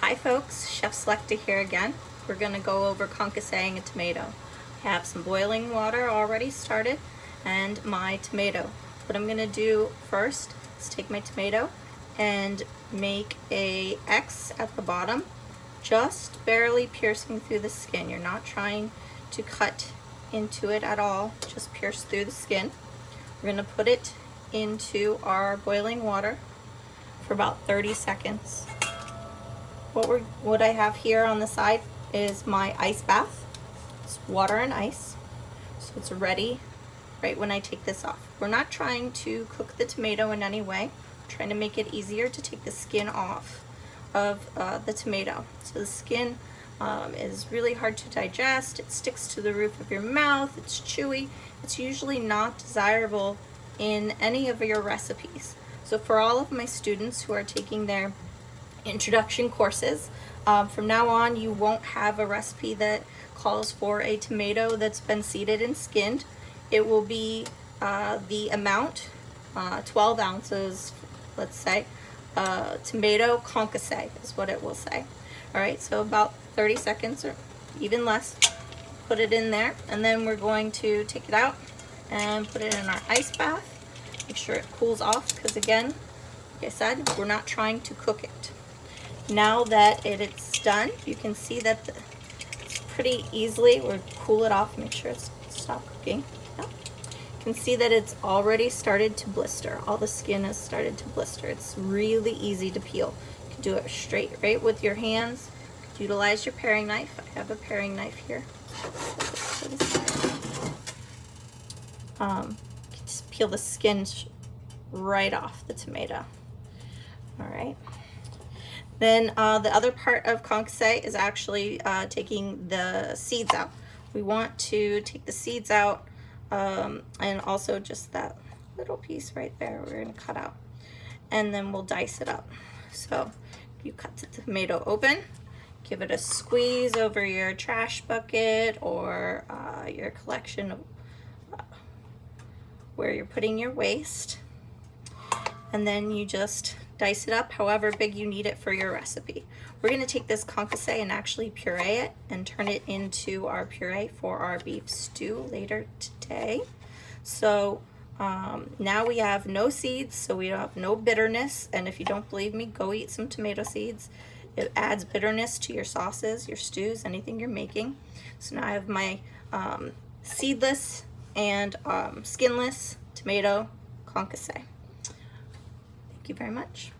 Hi folks, Chef Selecta here again. We're going to go over concasséing a tomato. I have some boiling water already started and my tomato. What I'm going to do first is take my tomato and make a X at the bottom, just barely piercing through the skin. You're not trying to cut into it at all, just pierce through the skin. We're going to put it into our boiling water for about 30 seconds. What I have here on the side is my ice bath. It's water and ice, so it's ready right when I take this off. We're not trying to cook the tomato in any way. We're trying to make it easier to take the skin off of the tomato. So the skin is really hard to digest. It sticks to the roof of your mouth. It's chewy. It's usually not desirable in any of your recipes. So for all of my students who are taking their introduction courses, from now on you won't have a recipe that calls for a tomato that's been seeded and skinned. It will be the amount, 12 ounces, let's say, tomato concassé is what it will say. Alright, so about 30 seconds or even less. Put it in there, and then we're going to take it out and put it in our ice bath. Make sure it cools off, because again, like I said, we're not trying to cook it. Now that it's done, you can see that it's pretty easily, we'll cool it off, make sure it's stopped cooking. Yep. You can see that it's already started to blister. All the skin has started to blister. It's really easy to peel. You can do it straight, right with your hands. You can utilize your paring knife. I have a paring knife here. You can just peel the skin right off the tomato. All right. Then the other part of concassé is actually taking the seeds out. We want to take the seeds out, and also just that little piece right there we're going to cut out. And then we'll dice it up. So you cut the tomato open, give it a squeeze over your trash bucket or your collection of where you're putting your waste. And then you just dice it up however big you need it for your recipe. We're going to take this concassé and actually puree it and turn it into our puree for our beef stew later today. So now we have no seeds, so we have no bitterness. And if you don't believe me, go eat some tomato seeds. It adds bitterness to your sauces, your stews, anything you're making. So now I have my seedless and skinless tomato concassé. Thank you very much.